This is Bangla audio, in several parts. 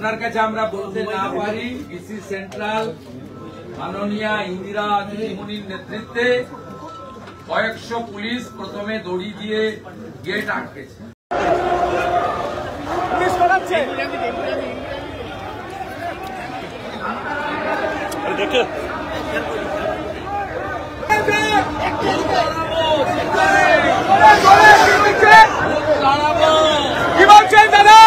আপনার কাছে আমরা বলতে না পারি ডিসি সেন্ট্রাল মাননীয়া ইন্দিরা দিদিমণির নেতৃত্বে কয়েকশো পুলিশ প্রথমে দড়ি দিয়ে গেট আটকেছে। কি বলছেন দাদা?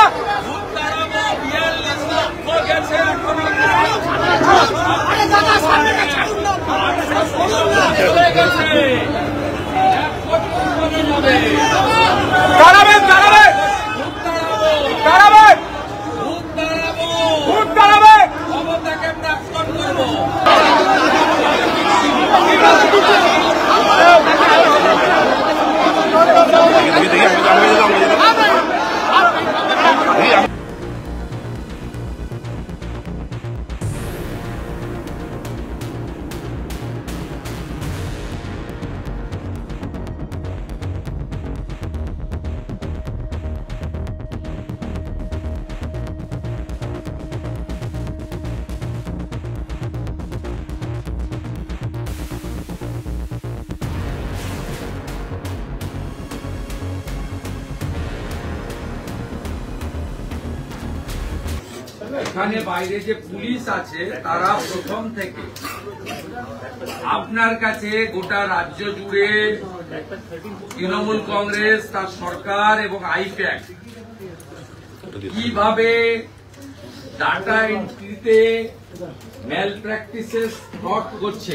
দাঁড়াবেন দাঁড়াবেন দাঁড়াবেন ভূত দাঁড়াবে ক্ষমতাকে প্রাক্তন করবো। এখানে বাইরে যে পুলিশ আছে তারা প্রথম থেকে আপনার কাছে গোটা রাজ্য জুড়ে তৃণমূল কংগ্রেস তার সরকার এবং আইপ্যাক কিভাবে ডাটা এন্ট্রিতে ম্যাল প্র্যাকটিসেস ফ্রড করছে,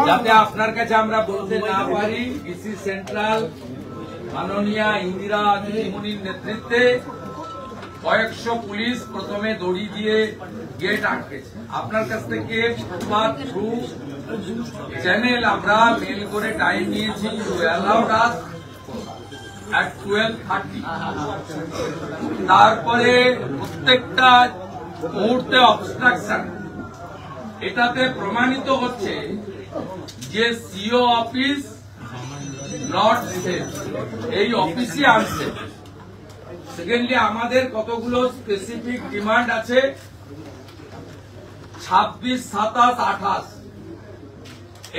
যাতে আপনার কাছে আমরা বলতে না পারি ডিসি সেন্ট্রাল মাননীয়া ইন্দিরা দিদিমণির নেতৃত্বে কয়েকশো পুলিশ প্রথমে দড়ি দিয়ে গেট আটকেছে। আপনার কাছ থেকে থ্রু চ্যানেল আমরা মেল করে টাইম নিয়েছি, at 12:30। তারপরে প্রত্যেকটা মুহূর্তে অবস্ট্রাকশন, এটাতে প্রমাণিত হচ্ছে যে সিও অফিস নট সেফ, এই অফিসই আনসেফ। সেকেন্ডলি আমাদের কতগুলো স্পেসিফিক ডিমান্ড আছে, 26, 27, 28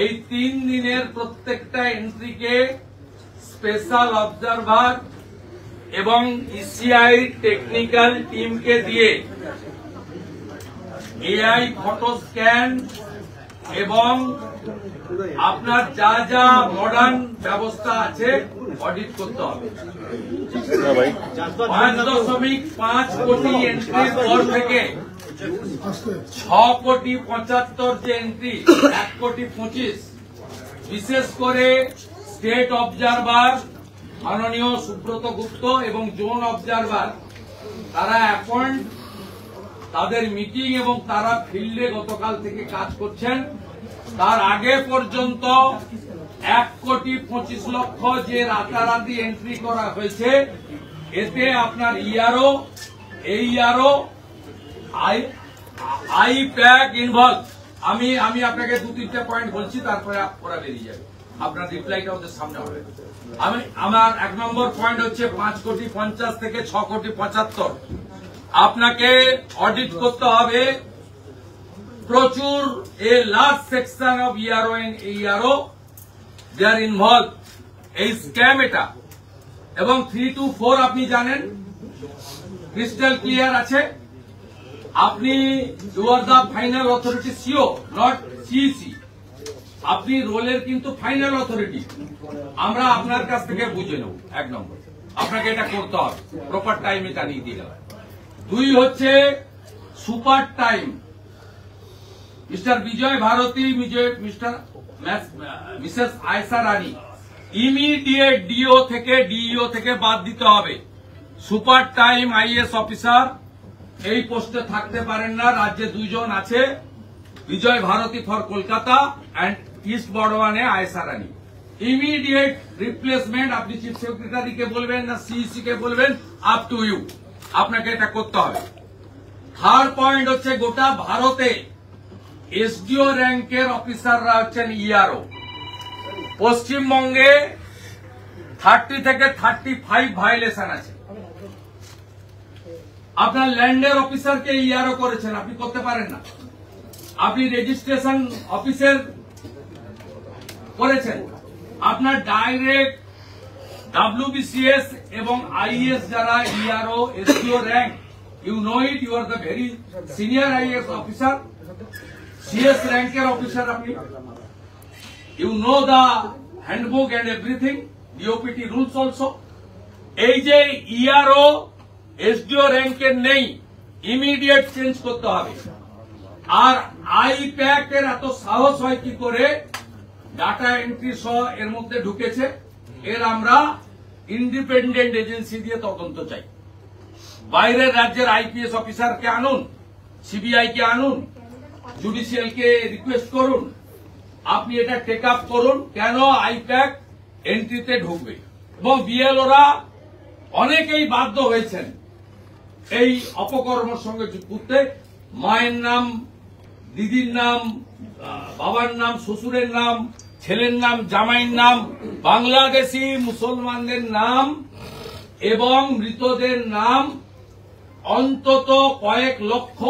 এই 3 দিনের প্রত্যেকটা এন্ট্রিকে স্পেশাল অবজারভার এবং ইসিআই টেকনিক্যাল টিমকে দিয়ে এআই ফটো স্ক্যান এবং আপনার যা যা মডার্ন ব্যবস্থা আছে অডিট করতে হবে। 5.5 কোটি এন্ট্রির পর থেকে 6.75 যে এন্ট্রি 1.25 বিশেষ করে স্টেট অবজারভার মাননীয় সুব্রত গুপ্ত এবং জোন অবজারভার তারা অ্যাপয়েন্ট, তাদের মিটিং এবং তারা ফিল্ডে গতকাল থেকে কাজ করছেন। তার আগে পর্যন্ত 1,25,00,000 যে রাতারাতি এন্ট্রি করা হয়েছে, এতে আপনার ইআরও, এইআরও, আইপ্যাক ইনভলভ। আমি আপনাকে 2-3টা পয়েন্ট বলছি, তারপরে ওরা বেরিয়ে যাবে, আপনার রিপ্লাইটা ওদের সামনে হবে। আমার 1 নম্বর পয়েন্ট হচ্ছে 5,50,00,000 থেকে 6,75,00,000 আপনাকে অডিট করতে হবে। প্রচুর a large section of ERO and AERO they are involve এই স্ক্যাম এটা। এবং 3 to 4 আপনি জানেন ক্রিস্টাল ক্লিয়ার আছে। আপনি you are the final authority, CEO not CEC, আপনি রোলের কিন্তু ফাইনাল অথরিটি। আমরা আপনার কাছ থেকে বুঝে নেব। 1 নম্বর আপনাকে এটা করতে হবে, প্রপার টাইমে জানিয়ে দিয়ে গেল। 2 হচ্ছে সুপার টাইম। মিস্টার বিজয় ভারতী, মিসেস আয়সা রানী ইমিডিয়েট ডিও থেকে ডিইও থেকে বাদ দিতে হবে। সুপার টাইম আইএস অফিসার এই পোস্টে থাকতে পারেন না। রাজ্যে 2 জন আছে, Bijay Bharati for Kolkata and east বর্ধমানে আয়সা রানী। ইমিডিয়েট রিপ্লেসমেন্ট আপনি চিফ সেক্রেটারিকে বলবেন না সিইসি কে বলবেন, আপ টু ইউ, আপনাকে এটা করতে হবে। 3rd পয়েন্ট হচ্ছে গোটা ভারতে এসডিও র্যাঙ্কের অফিসাররা হচ্ছেন ইআরও। পশ্চিমবঙ্গে 30 থেকে 35 ভায়োলেশন আছে। আপনার ল্যান্ডের অফিসারকে ইয়ারও করেছেন, আপনি করতে পারেন না। আপনি রেজিস্ট্রেশন অফিসের করেছেন, আপনার ডাইরেক্ট WBCS এবং IAS যারা ERO SPO rank, you know it, you are the very senior IAS officer, CS র্যাঙ্কের অফিসার আপনি, you know the handbook and everything, DOPT rules also. এই যে ERO SDO র্যাঙ্কের নেই, ইমিডিয়েট চেঞ্জ করতে হবে। আর IPAC এর এত সাহস হয় কি করে ডাটা এন্ট্রি সহ এর মধ্যে ঢুকেছে? এর আমরা ইন্ডিপেন্ডেন্ট এজেন্সি দিয়ে তদন্ত চাই। বাইরের রাজ্যের IPS অফিসারকে আনুন, CBI কে আনুন, জুডিশিয়াল কে রিকোয়েস্ট করুন, আপনি এটা টেক আপ করুন কেন IPAC এন্ট্রিতে ঢুকবে। এবং BLOরা অনেকেই বাধ্য হয়েছেন এই অপকর্মের সঙ্গে যুক্ত। মায়ের নাম, দিদির নাম, বাবার নাম, শ্বশুরের নাম, ছেলের নাম, জামাইয়ের নাম, বাংলাদেশি মুসলমানদের নাম এবং মৃতদের নাম অন্তত কয়েক লক্ষ,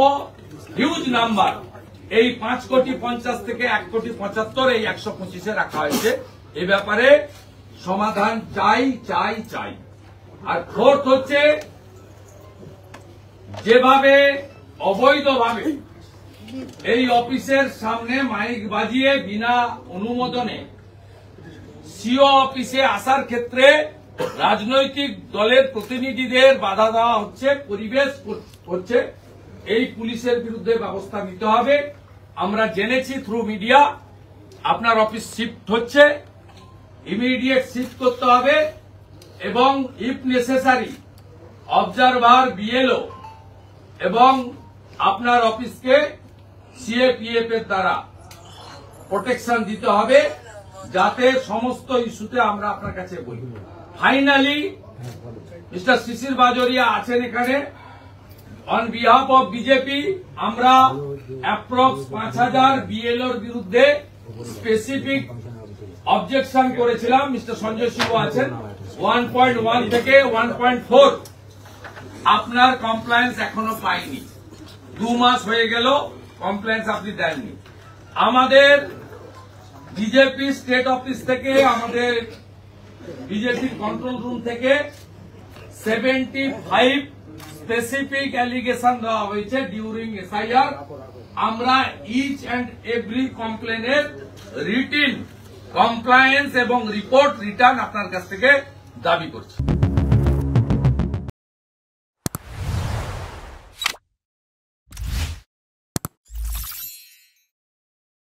হিউজ নাম্বার, এই 5,50,00,000 থেকে 1,75,00,000 এই 125-এ রাখা হয়েছে। এ ব্যাপারে সমাধান চাই চাই চাই। আর ফোর্থ হচ্ছে, যেভাবে অবৈধভাবে এই অফিসের সামনে মাইক বাজিয়ে বিনা অনুমোদনে সিও অফিসে আসার ক্ষেত্রে রাজনৈতিক দলের প্রতিনিধিদের বাধা দেওয়া হচ্ছে, পরিবেশ হচ্ছে, এই পুলিশের বিরুদ্ধে ব্যবস্থা নিতে হবে। আমরা জেনেছি থ্রু মিডিয়া আপনার অফিস শিফট হচ্ছে, ইমিডিয়েট শিফট করতে হবে এবং ইফ নেসেসারি অবজারভার, BLO এবং আপনার অফিসকে CAPF এর দ্বারা প্রোটেকশন দিতে হবে, যাতে সমস্ত ইস্যুতে আমরা আপনার কাছে বলি। ফাইনালি মিস্টার শিশির বাজোরিয়া আছেন এখানে, অন বিহাফ অফ বিজেপি আমরা অ্যাপ্রক্স 5,000 BLOর বিরুদ্ধে স্পেসিফিক অবজেকশন করেছিলাম। মিস্টার সঞ্জয় সিংহ আছেন, 1.1 থেকে 1.4 আপনার কমপ্লায়েন্স এখনো পাইনি, 2 মাস হয়ে গেল কমপ্লেন্স আপনি দেননি। আমাদের বিজেপি স্টেট অফিস থেকে, আমাদের বিজেপির কন্ট্রোল রুম থেকে 75 স্পেসিফিক অ্যালিগেশন দেওয়া হয়েছে ডিউরিং SIR। আমরা ইচ অ্যান্ড এভরি কমপ্লেনের রিটিন কমপ্লায়েন্স এবং রিপোর্ট রিটার্ন আপনার কাছ থেকে দাবি করছি।